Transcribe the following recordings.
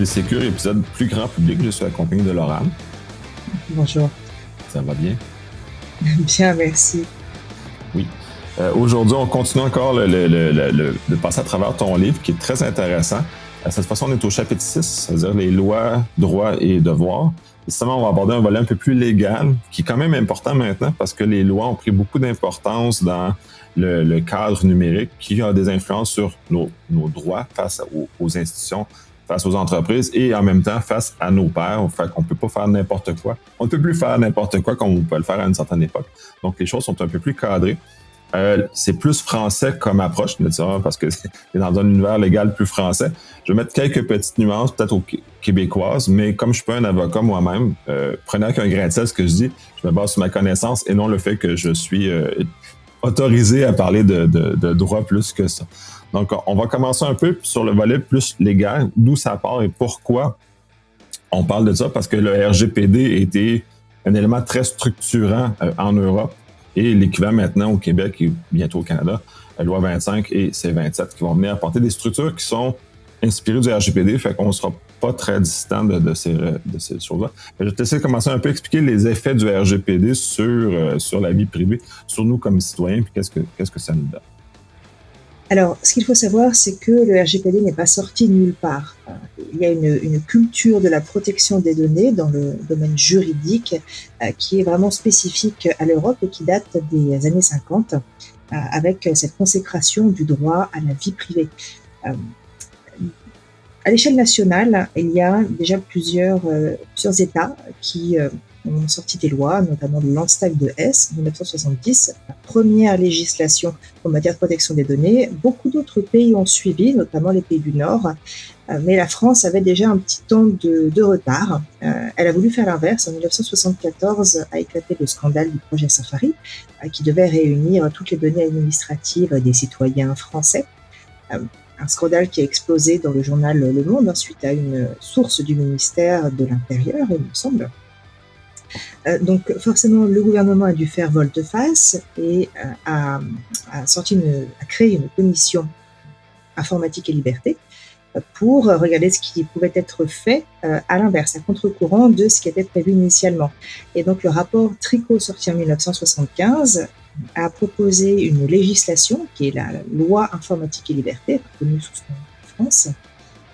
Télésécure, épisode plus grand public. Je suis accompagné de Laurent. Bonjour. Ça va bien? Bien, merci. Oui. Aujourd'hui, on continue encore de passer à travers ton livre qui est très intéressant. Cette fois-ci, on est au chapitre 6, c'est-à-dire les lois, droits et devoirs. Et justement, on va aborder un volet un peu plus légal, qui est quand même important maintenant parce que les lois ont pris beaucoup d'importance dans le cadre numérique qui a des influences sur nos droits face aux institutions, face aux entreprises et en même temps face à nos pairs. Fait qu'on ne peut pas faire n'importe quoi. On ne peut plus faire n'importe quoi comme on peut le faire à une certaine époque. Donc, les choses sont un peu plus cadrées. C'est plus français comme approche, parce que c'est dans un univers légal plus français. Je vais mettre quelques petites nuances, peut-être aux québécoises, mais comme je suis pas un avocat moi-même, prenez avec un grain de sel ce que je dis. Je me base sur ma connaissance et non le fait que je suis autorisé à parler de droit plus que ça. Donc, on va commencer un peu sur le volet plus légal, d'où ça part et pourquoi on parle de ça, parce que le RGPD était un élément très structurant en Europe. Et l'équivalent maintenant au Québec et bientôt au Canada, la loi 25 et C27 qui vont venir apporter des structures qui sont inspirées du RGPD, fait qu'on ne sera pas très distant de ces choses-là. Je vais te laisser commencer un peu à expliquer les effets du RGPD sur la vie privée, sur nous comme citoyens, puis qu'est-ce que ça nous donne. Alors, ce qu'il faut savoir, c'est que le RGPD n'est pas sorti de nulle part. Il y a une culture de la protection des données dans le domaine juridique qui est vraiment spécifique à l'Europe et qui date des années 50 avec cette consécration du droit à la vie privée. À l'échelle nationale, il y a déjà plusieurs États qui ont sorti des lois, notamment le Landstag de Hesse en 1970, la première législation en matière de protection des données. Beaucoup d'autres pays ont suivi, notamment les pays du Nord, mais la France avait déjà un petit temps de retard. Elle a voulu faire l'inverse. En 1974 a éclaté le scandale du projet Safari, qui devait réunir toutes les données administratives des citoyens français. Un scandale qui a explosé dans le journal Le Monde suite à une source du ministère de l'Intérieur, il me semble. Donc forcément, le gouvernement a dû faire volte-face et a créé une commission informatique et liberté pour regarder ce qui pouvait être fait à l'inverse, à contre-courant de ce qui était prévu initialement. Et donc le rapport Tricot, sorti en 1975, a proposé une législation qui est la loi informatique et liberté, connue sous son nom en France,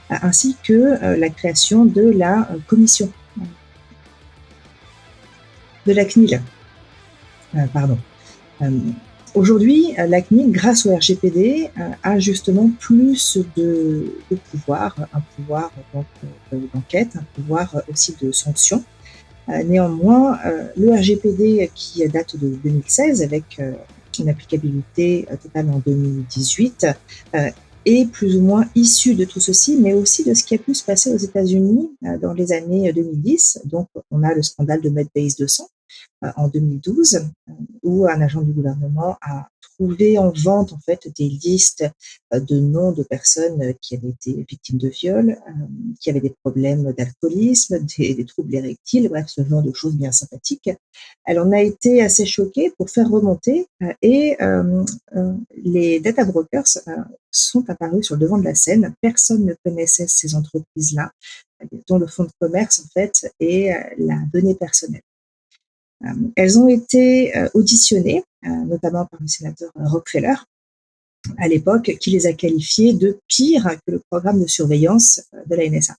ainsi que la création de la commission de la CNIL. Aujourd'hui, la CNIL, grâce au RGPD, a justement plus de pouvoir, un pouvoir d'enquête, un pouvoir aussi de sanction. Néanmoins, le RGPD qui date de 2016 avec une applicabilité totale en 2018 est plus ou moins issu de tout ceci, mais aussi de ce qui a pu se passer aux États-Unis dans les années 2010. Donc, on a le scandale de Medbase 200 en 2012, où un agent du gouvernement a trouvé en vente en fait des listes de noms de personnes qui avaient été victimes de viol, qui avaient des problèmes d'alcoolisme, des troubles érectiles, bref, ce genre de choses bien sympathiques. Elle en a été assez choquée pour faire remonter et les data brokers sont apparus sur le devant de la scène. Personne ne connaissait ces entreprises-là, dont le fonds de commerce en fait est la donnée personnelle. Elles ont été auditionnées, notamment par le sénateur Rockefeller, à l'époque, qui les a qualifiées de pire que le programme de surveillance de la NSA.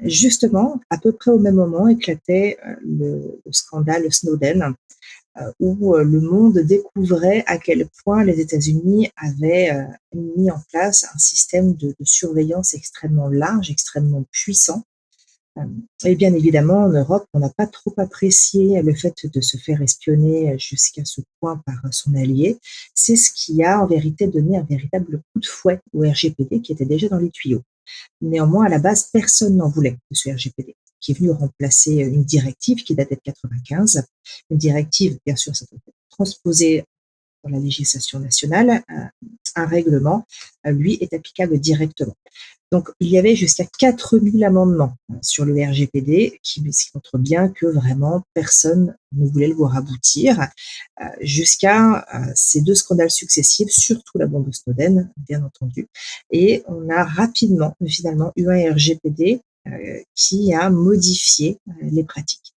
Justement, à peu près au même moment éclatait le scandale Snowden, où le monde découvrait à quel point les États-Unis avaient mis en place un système de surveillance extrêmement large, extrêmement puissant. Et bien évidemment, en Europe, on n'a pas trop apprécié le fait de se faire espionner jusqu'à ce point par son allié. C'est ce qui a en vérité donné un véritable coup de fouet au RGPD qui était déjà dans les tuyaux. Néanmoins, à la base, personne n'en voulait de ce RGPD, qui est venu remplacer une directive qui datait de 95. Une directive, bien sûr, ça peut être transposé dans la législation nationale. Un règlement, lui, est applicable directement. Donc, il y avait jusqu'à 4000 amendements sur le RGPD, qui montre bien que vraiment personne ne voulait le voir aboutir, jusqu'à ces deux scandales successifs, surtout la bombe Snowden, bien entendu. Et on a rapidement, finalement, eu un RGPD qui a modifié les pratiques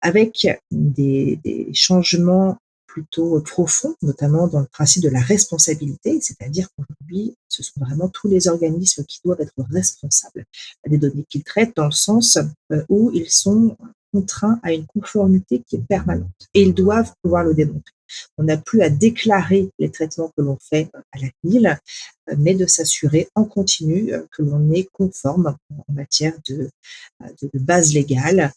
avec des changements plutôt profonds, notamment dans le principe de la responsabilité, c'est-à-dire qu'aujourd'hui, ce sont vraiment tous les organismes qui doivent être responsables des données qu'ils traitent, dans le sens où ils sont contraints à une conformité qui est permanente et ils doivent pouvoir le démontrer. On n'a plus à déclarer les traitements que l'on fait à la CNIL, mais de s'assurer en continu que l'on est conforme en matière de base légale,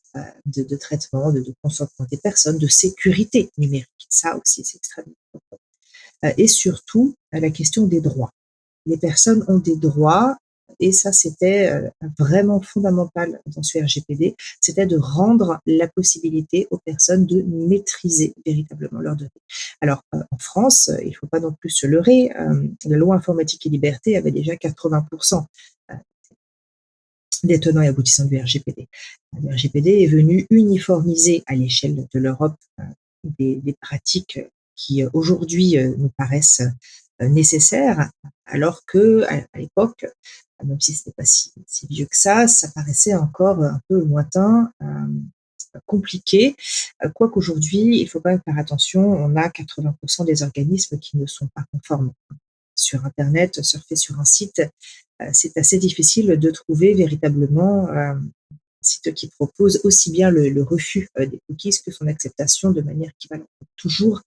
de traitement, de consentement des personnes, de sécurité numérique. Ça aussi, c'est extrêmement important. Et surtout, la question des droits. Les personnes ont des droits et ça, c'était vraiment fondamental dans ce RGPD, c'était de rendre la possibilité aux personnes de maîtriser véritablement leurs données. Alors, en France, il ne faut pas non plus se leurrer, la loi informatique et liberté avait déjà 80% des tenants et aboutissants du RGPD. Le RGPD est venu uniformiser à l'échelle de l'Europe des pratiques qui aujourd'hui nous paraissent nécessaires, alors que à l'époque, même si ce n'était pas si vieux que ça paraissait encore un peu lointain, compliqué. Quoique aujourd'hui, il faut quand même faire attention, on a 80% des organismes qui ne sont pas conformes. Sur internet, surfer sur un site, c'est assez difficile de trouver véritablement, un site qui propose aussi bien le refus, des cookies que son acceptation de manière équivalente. Toujours,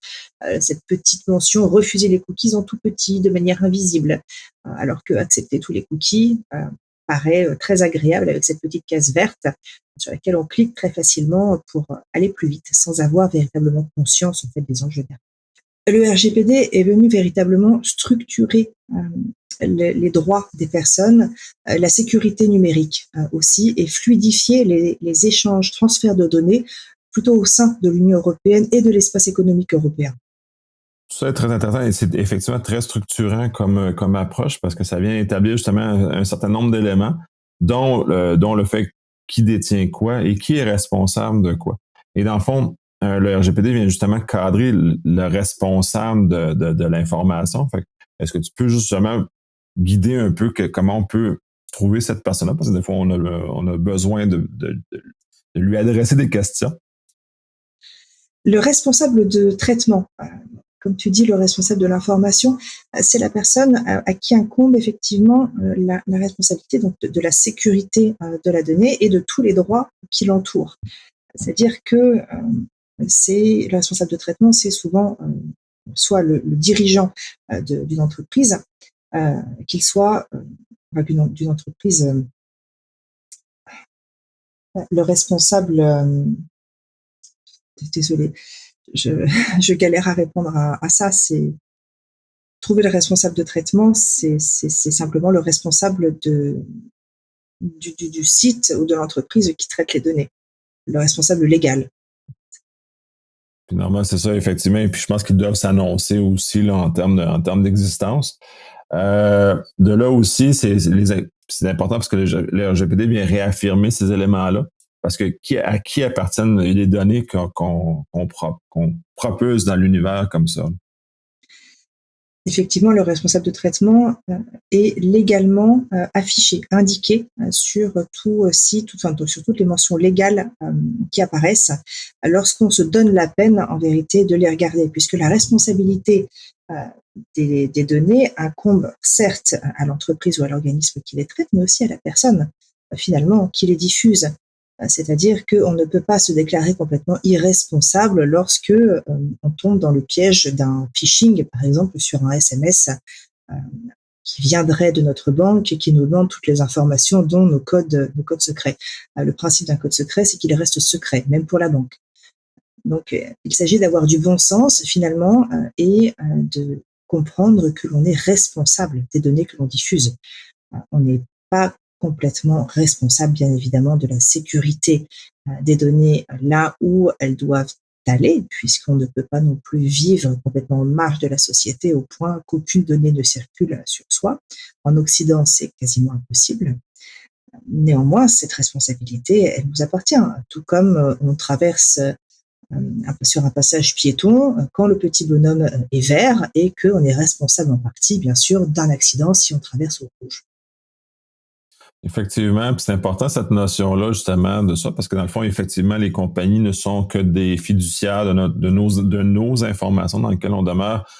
cette petite mention: «Refuser les cookies» en tout petit, de manière invisible, alors qu'accepter tous les cookies, paraît, très agréable avec cette petite case verte sur laquelle on clique très facilement pour, aller plus vite, sans avoir véritablement conscience, en fait, des enjeux derrière. Le RGPD est venu véritablement structurer les droits des personnes, la sécurité numérique aussi, et fluidifier les échanges, transferts de données, plutôt au sein de l'Union européenne et de l'espace économique européen. Tout ça est très intéressant et c'est effectivement très structurant comme approche parce que ça vient établir justement un certain nombre d'éléments, dont le fait qui détient quoi et qui est responsable de quoi. Et dans le fond, le RGPD vient justement cadrer le responsable de l'information. Fait que, est-ce que tu peux justement guider un peu comment on peut trouver cette personne-là? Parce que des fois, on a besoin de lui adresser des questions. Le responsable de traitement, comme tu dis, le responsable de l'information, c'est la personne à qui incombe effectivement la responsabilité donc de la sécurité de la donnée et de tous les droits qui l'entourent. C'est-à-dire que c'est le responsable de traitement, c'est souvent soit le dirigeant d'une entreprise, qu'il soit enfin, d'une entreprise, le responsable. Désolée, je, je galère à répondre à ça. C'est trouver le responsable de traitement, c'est simplement le responsable du site ou de l'entreprise qui traite les données, le responsable légal. Puis normalement, c'est ça, effectivement. Et puis je pense qu'ils doivent s'annoncer aussi là, en termes d'existence. De là aussi, c'est important parce que le RGPD vient réaffirmer ces éléments-là. Parce que à qui appartiennent les données qu'on propose dans l'univers comme ça? Effectivement, le responsable de traitement est légalement affiché, indiqué sur tout site, enfin, sur toutes les mentions légales qui apparaissent lorsqu'on se donne la peine, en vérité, de les regarder, puisque la responsabilité euh, des données incombe certes à l'entreprise ou à l'organisme qui les traite, mais aussi à la personne, finalement, qui les diffuse. C'est-à-dire qu'on ne peut pas se déclarer complètement irresponsable lorsque on tombe dans le piège d'un phishing, par exemple, sur un SMS euh, qui viendrait de notre banque et qui nous demande toutes les informations, dont nos codes secrets. Le principe d'un code secret, c'est qu'il reste secret, même pour la banque. Donc, il s'agit d'avoir du bon sens, finalement, et de comprendre que l'on est responsable des données que l'on diffuse. On n'est pas complètement responsable, bien évidemment, de la sécurité des données là où elles doivent aller, puisqu'on ne peut pas non plus vivre complètement en marge de la société au point qu'aucune donnée ne circule sur soi. En Occident, c'est quasiment impossible. Néanmoins, cette responsabilité, elle nous appartient, tout comme on traverse sur un passage piéton quand le petit bonhomme est vert et qu'on est responsable en partie, bien sûr, d'un accident si on traverse au rouge. Effectivement, puis c'est important cette notion-là justement de ça, parce que dans le fond, effectivement, les compagnies ne sont que des fiduciaires de nos informations dans lesquelles on demeure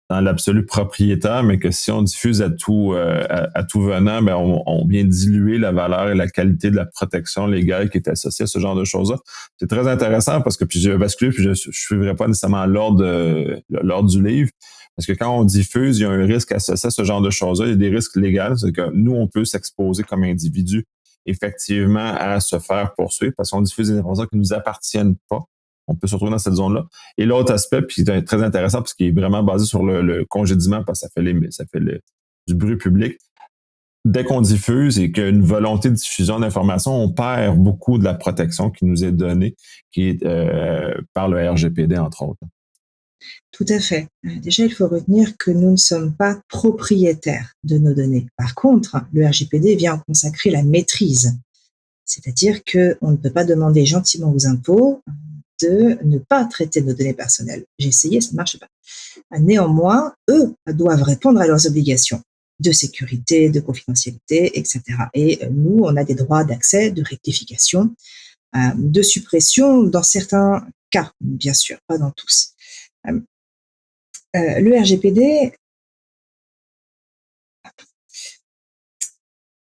dans l'absolu propriétaire, mais que si on diffuse à tout venant, ben on vient diluer la valeur et la qualité de la protection légale qui est associée à ce genre de choses-là. C'est très intéressant parce que puis j'ai basculé, puis je ne suivrai pas nécessairement l'ordre du livre, parce que quand on diffuse, il y a un risque associé à ce genre de choses-là. Il y a des risques légaux, c'est que nous, on peut s'exposer comme individu effectivement à se faire poursuivre parce qu'on diffuse des informations qui ne nous appartiennent pas. On peut se retrouver dans cette zone-là. Et l'autre aspect, puis c'est très intéressant, parce qu'il est vraiment basé sur le congédiement, parce que ça fait du bruit public. Dès qu'on diffuse et qu'il y a une volonté de diffusion d'informations, on perd beaucoup de la protection qui nous est donnée, qui est par le RGPD, entre autres. Tout à fait. Déjà, il faut retenir que nous ne sommes pas propriétaires de nos données. Par contre, le RGPD vient en consacrer la maîtrise. C'est-à-dire qu'on ne peut pas demander gentiment aux impôts de ne pas traiter nos données personnelles. J'ai essayé, ça ne marche pas. Néanmoins, eux doivent répondre à leurs obligations de sécurité, de confidentialité, etc. Et nous, on a des droits d'accès, de rectification, de suppression dans certains cas, bien sûr, pas dans tous. Le RGPD,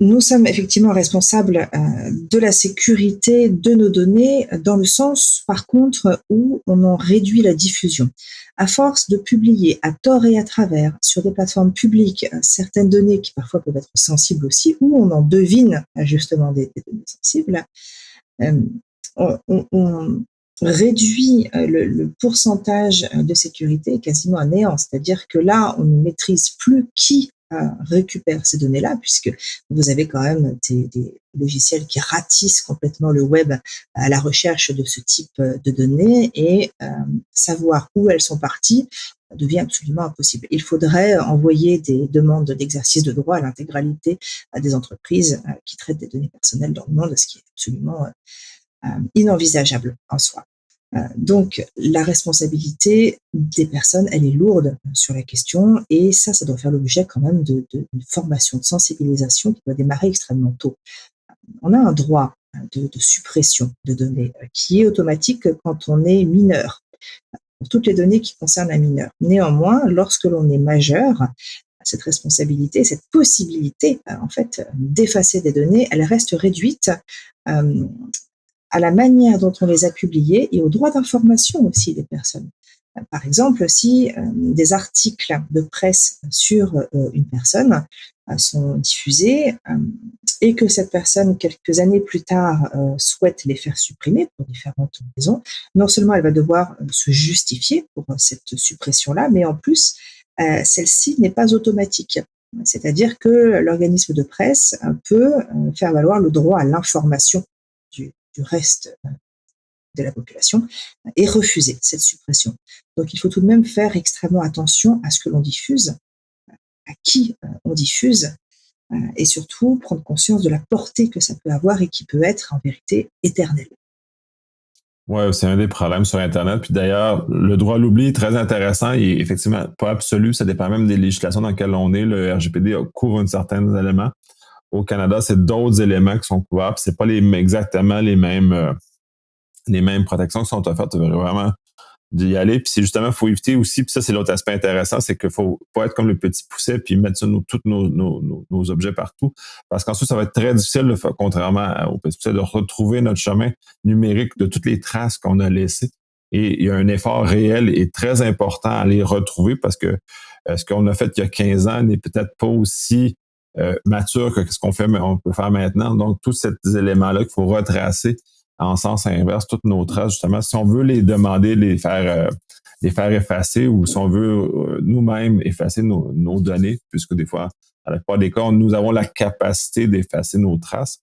nous sommes effectivement responsables de la sécurité de nos données dans le sens, par contre, où on en réduit la diffusion. À force de publier à tort et à travers sur des plateformes publiques certaines données qui parfois peuvent être sensibles aussi, où on en devine justement des données sensibles, on réduit le pourcentage de sécurité quasiment à néant. C'est-à-dire que là, on ne maîtrise plus qui récupère ces données-là, puisque vous avez quand même des logiciels qui ratissent complètement le web à la recherche de ce type de données et savoir où elles sont parties devient absolument impossible. Il faudrait envoyer des demandes d'exercice de droit à l'intégralité à des entreprises qui traitent des données personnelles dans le monde, ce qui est absolument inenvisageable en soi. Donc, la responsabilité des personnes, elle est lourde sur la question et ça doit faire l'objet quand même d'une formation, de sensibilisation qui doit démarrer extrêmement tôt. On a un droit de suppression de données qui est automatique quand on est mineur, pour toutes les données qui concernent un mineur. Néanmoins, lorsque l'on est majeur, cette responsabilité, cette possibilité, en fait, d'effacer des données, elle reste réduite à la manière dont on les a publiées et au droit d'information aussi des personnes. Par exemple, si des articles de presse sur une personne sont diffusés et que cette personne, quelques années plus tard, souhaite les faire supprimer pour différentes raisons, non seulement elle va devoir se justifier pour cette suppression-là, mais en plus, celle-ci n'est pas automatique. C'est-à-dire que l'organisme de presse peut faire valoir le droit à l'information du reste de la population et refuser cette suppression. Donc il faut tout de même faire extrêmement attention à ce que l'on diffuse, à qui on diffuse, et surtout prendre conscience de la portée que ça peut avoir et qui peut être en vérité éternelle. Ouais, c'est un des problèmes sur Internet. Puis d'ailleurs, le droit à l'oubli est très intéressant et effectivement pas absolu. Ça dépend même des législations dans lesquelles on est. Le RGPD couvre un certain élément. Au Canada, c'est d'autres éléments qui sont couverts. Puis c'est pas exactement les mêmes protections qui sont offertes. Vraiment d'y aller. Puis c'est justement, il faut éviter aussi, puis ça, c'est l'autre aspect intéressant, c'est qu'il faut pas être comme le petit pousset puis mettre ça tous nos objets partout. Parce qu'ensuite, ça va être très difficile, contrairement au petit pousset, de retrouver notre chemin numérique de toutes les traces qu'on a laissées. Et il y a un effort réel et très important à les retrouver parce que ce qu'on a fait il y a 15 ans n'est peut-être pas aussi mature que ce on peut faire maintenant. Donc, tous ces éléments-là qu'il faut retracer en sens inverse, toutes nos traces, justement, si on veut les demander, les faire effacer ou si on veut nous-mêmes effacer nos données, puisque des fois, à la plupart des cas, nous avons la capacité d'effacer nos traces.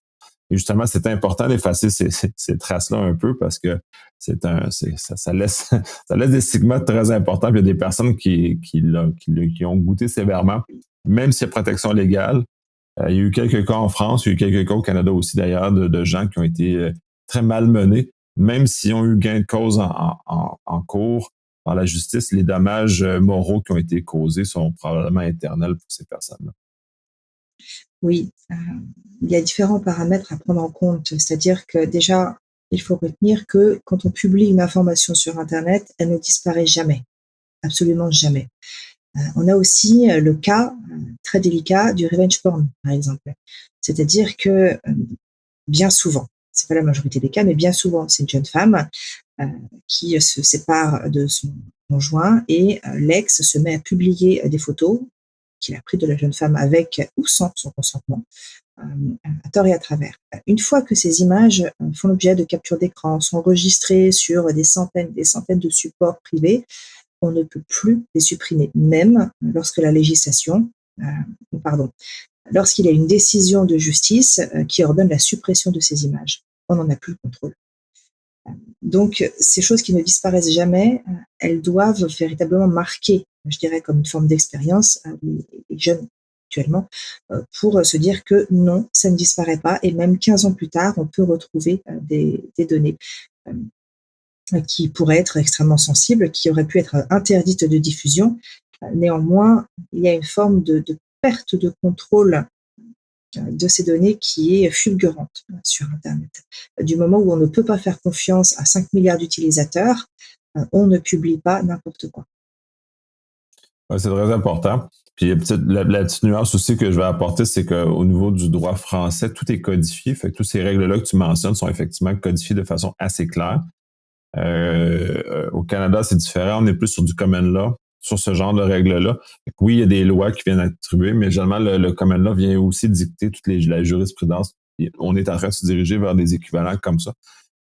Et justement, c'est important d'effacer ces traces-là un peu parce que ça laisse, ça laisse des stigmates très importants. Puis il y a des personnes qui ont goûté sévèrement, même s'il y a protection légale. Il y a eu quelques cas en France, il y a eu quelques cas au Canada aussi d'ailleurs de gens qui ont été très malmenés, même s'ils ont eu gain de cause en cours, dans la justice, les dommages moraux qui ont été causés sont probablement éternels pour ces personnes-là. Oui, il y a différents paramètres à prendre en compte. C'est-à-dire que déjà, il faut retenir que quand on publie une information sur internet, elle ne disparaît jamais, absolument jamais. On a aussi, le cas, très délicat du revenge porn, par exemple. C'est-à-dire que, bien souvent, c'est pas la majorité des cas, mais bien souvent, c'est une jeune femme, heu, qui se sépare de son conjoint et l'ex se met à publier, des photos qu'il a prises de la jeune femme avec ou sans son consentement, à tort et à travers. Une fois que ces images, font l'objet de captures d'écran, sont enregistrées sur des centaines de supports privés, on ne peut plus les supprimer, même lorsque la législation, pardon, lorsqu'il y a une décision de justice, qui ordonne la suppression de ces images. On n'en a plus le contrôle. Donc ces choses qui ne disparaissent jamais, elles doivent véritablement marquer, je dirais comme une forme d'expérience, les jeunes actuellement, pour se dire que non, ça ne disparaît pas et même 15 ans plus tard, on peut retrouver, des données, qui pourraient être extrêmement sensibles, qui auraient pu être interdites de diffusion. Néanmoins, il y a une forme de perte de contrôle de ces données qui est fulgurante sur internet. Du moment où on ne peut pas faire confiance à 5 milliards d'utilisateurs, on ne publie pas n'importe quoi. Ouais, c'est très important. Puis la petite nuance aussi que je vais apporter, c'est qu'au niveau du droit français, tout est codifié. Fait que toutes ces règles-là que tu mentionnes sont effectivement codifiées de façon assez claire. Au Canada, c'est différent. On est plus sur du common law, sur ce genre de règles-là. Fait que oui, il y a des lois qui viennent attribuer, mais généralement, le common law vient aussi dicter la jurisprudence. Et on est en train de se diriger vers des équivalents comme ça,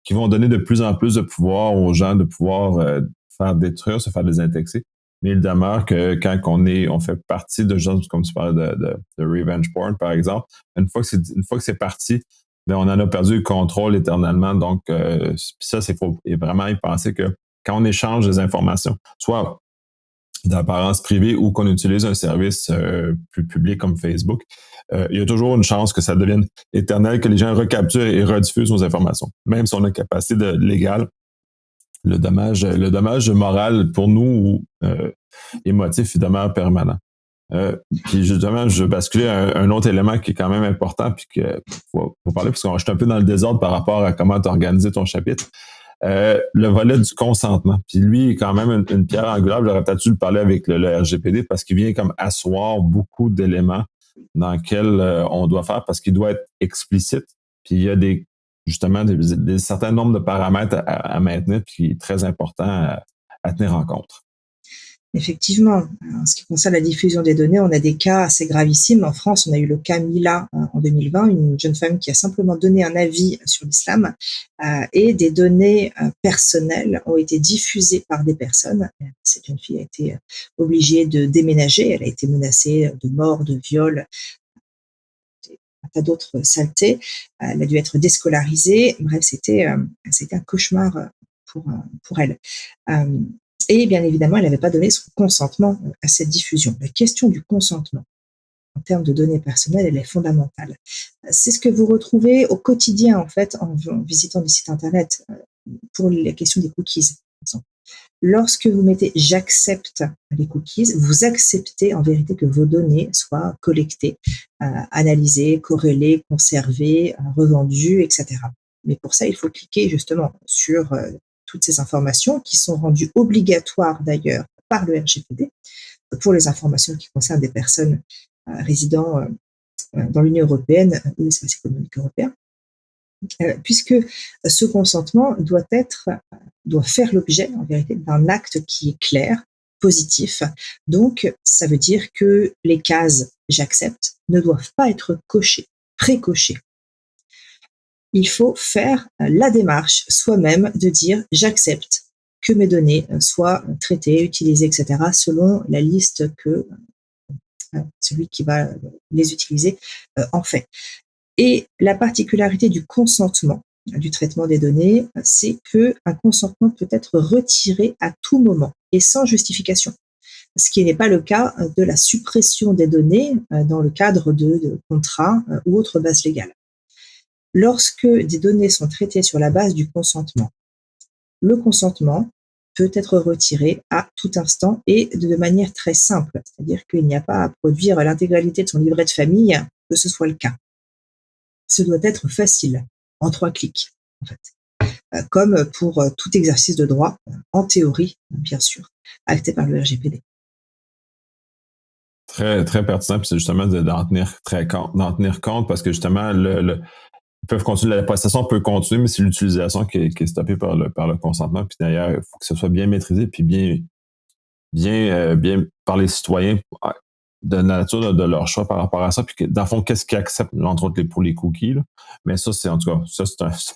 qui vont donner de plus en plus de pouvoir aux gens de pouvoir faire détruire, se faire désindexer. Mais il demeure que quand on fait partie de gens, comme tu parlais de revenge porn, par exemple, une fois que c'est parti, ben, on en a perdu le contrôle éternellement. Donc, ça, c'est faut vraiment y penser que quand on échange des informations, soit d'apparence privée ou qu'on utilise un service plus public comme Facebook, il y a toujours une chance que ça devienne éternel, que les gens recapturent et rediffusent nos informations. Même si on a une capacité légale, le dommage moral pour nous ou émotif, il demeure permanent. Puis justement, je basculais à un autre élément qui est quand même important, puis que faut parler, parce que je suis un peu dans le désordre par rapport à comment tu as organisé ton chapitre. Le volet du consentement. Puis lui, il est quand même une pierre angulaire. J'aurais peut-être dû le parler avec le RGPD parce qu'il vient comme asseoir beaucoup d'éléments dans lesquels on doit faire parce qu'il doit être explicite. Puis il y a justement des certains nombres de paramètres à maintenir, puis qui est très important à tenir en compte. Effectivement, en ce qui concerne la diffusion des données, on a des cas assez gravissimes. En France, on a eu le cas Mila en 2020, une jeune femme qui a simplement donné un avis sur l'islam et des données personnelles ont été diffusées par des personnes. Cette jeune fille a été obligée de déménager, elle a été menacée de mort, de viol, un tas d'autres saletés. Elle a dû être déscolarisée. Bref, c'était un cauchemar pour elle. Et bien évidemment, elle n'avait pas donné son consentement à cette diffusion. La question du consentement en termes de données personnelles, elle est fondamentale. C'est ce que vous retrouvez au quotidien, en fait, en visitant des sites internet, pour la question des cookies, par exemple. Lorsque vous mettez j'accepte les cookies, vous acceptez en vérité que vos données soient collectées, analysées, corrélées, conservées, revendues, etc. Mais pour ça, il faut cliquer justement sur toutes ces informations qui sont rendues obligatoires d'ailleurs par le RGPD pour les informations qui concernent des personnes résidant dans l'Union européenne ou l'espace économique européen. Puisque ce consentement doit faire l'objet, en vérité, d'un acte qui est clair, positif. Donc, ça veut dire que les cases j'accepte ne doivent pas être cochées, précochées. Il faut faire la démarche soi-même de dire j'accepte que mes données soient traitées, utilisées, etc., selon la liste que celui qui va les utiliser en fait. Et la particularité du consentement, du traitement des données, c'est qu'un consentement peut être retiré à tout moment et sans justification. Ce qui n'est pas le cas de la suppression des données dans le cadre de contrats ou autres bases légales. Lorsque des données sont traitées sur la base du consentement, le consentement peut être retiré à tout instant et de manière très simple. C'est-à-dire qu'il n'y a pas à produire l'intégralité de son livret de famille, que ce soit le cas. Ce doit être facile, en 3 clics, en fait. Comme pour tout exercice de droit, en théorie, bien sûr, acté par le RGPD. Très, très pertinent, puis c'est justement d'en tenir compte parce que justement, ils peuvent continuer, la prestation peut continuer, mais c'est l'utilisation qui est stoppée par le consentement. Puis d'ailleurs, il faut que ce soit bien maîtrisé, puis bien par les citoyens de la nature de leur choix par rapport à ça. Puis dans le fond, qu'est-ce qu'ils acceptent, entre autres pour les cookies. Là. Mais ça, c'est en tout cas,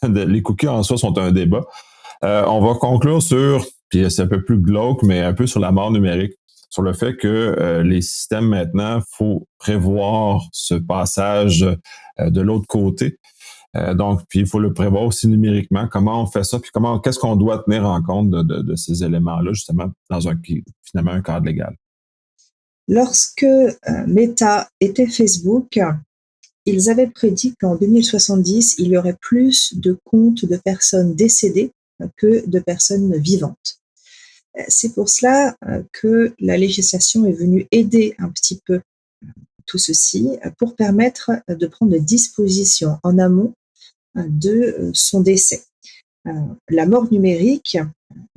les cookies en soi sont un débat. On va conclure puis c'est un peu plus glauque, mais un peu sur la mort numérique, sur le fait que les systèmes maintenant, faut prévoir ce passage de l'autre côté. Donc, puis il faut le prévoir aussi numériquement. Comment on fait ça, puis qu'est-ce qu'on doit tenir en compte de ces éléments-là, justement, dans finalement un cadre légal. Lorsque Meta était Facebook, ils avaient prédit qu'en 2070, il y aurait plus de comptes de personnes décédées que de personnes vivantes. C'est pour cela que la législation est venue aider un petit peu tout ceci pour permettre de prendre des dispositions en amont de son décès. La mort numérique,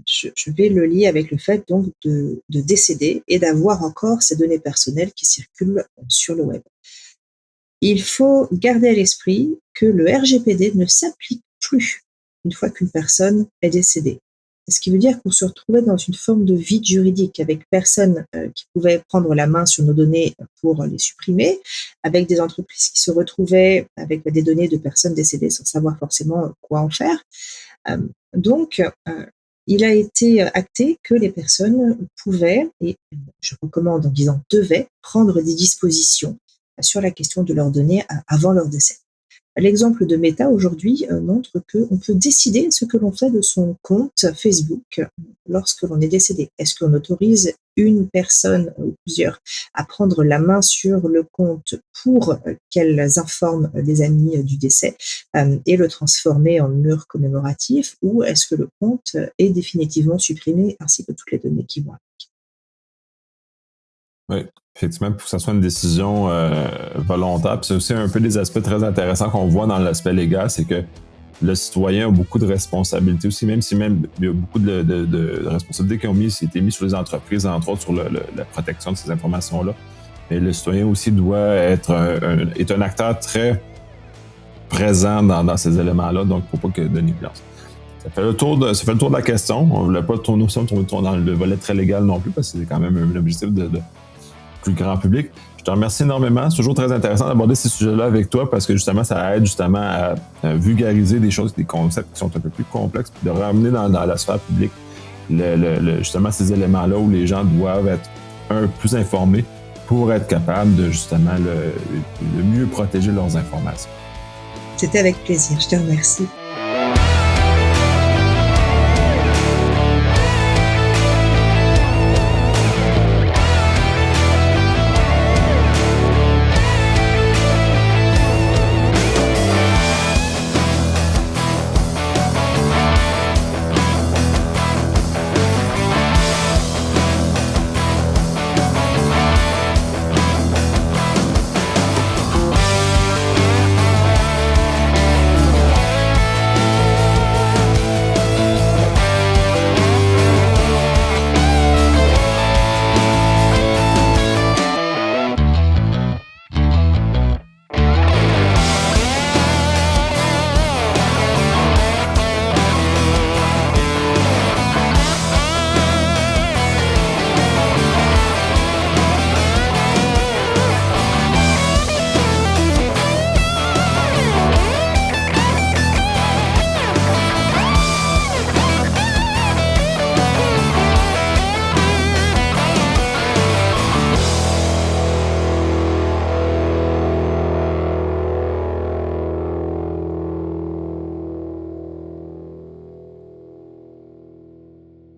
je vais le lier avec le fait donc de décéder et d'avoir encore ces données personnelles qui circulent sur le web. Il faut garder à l'esprit que le RGPD ne s'applique plus une fois qu'une personne est décédée. Ce qui veut dire qu'on se retrouvait dans une forme de vide juridique avec personne qui pouvait prendre la main sur nos données pour les supprimer, avec des entreprises qui se retrouvaient avec des données de personnes décédées sans savoir forcément quoi en faire. Donc, il a été acté que les personnes pouvaient, et je recommande en disant devaient, prendre des dispositions sur la question de leurs données avant leur décès. L'exemple de Meta aujourd'hui montre qu'on peut décider ce que l'on fait de son compte Facebook lorsque l'on est décédé. Est-ce qu'on autorise une personne ou plusieurs à prendre la main sur le compte pour qu'elles informent les amis du décès et le transformer en mur commémoratif, ou est-ce que le compte est définitivement supprimé ainsi que toutes les données qui vont avec? Oui, effectivement, pour que ça soit une décision volontaire. Puis c'est aussi un peu des aspects très intéressants qu'on voit dans l'aspect légal, c'est que le citoyen a beaucoup de responsabilités aussi, même il y a beaucoup de responsabilités qui ont été mises sur les entreprises, entre autres sur la protection de ces informations-là. Mais le citoyen aussi doit être un acteur très présent dans ces éléments-là, donc il ne faut pas que de négligence. Ça fait le tour de la question. On ne voulait pas tourner dans le volet très légal non plus, parce que c'est quand même un objectif de plus grand public. Je te remercie énormément. C'est toujours très intéressant d'aborder ces sujets-là avec toi parce que justement, ça aide justement à vulgariser des choses, des concepts qui sont un peu plus complexes, puis de ramener dans la sphère publique justement ces éléments-là où les gens doivent être un peu plus informés pour être capables de justement de mieux protéger leurs informations. C'était avec plaisir. Je te remercie.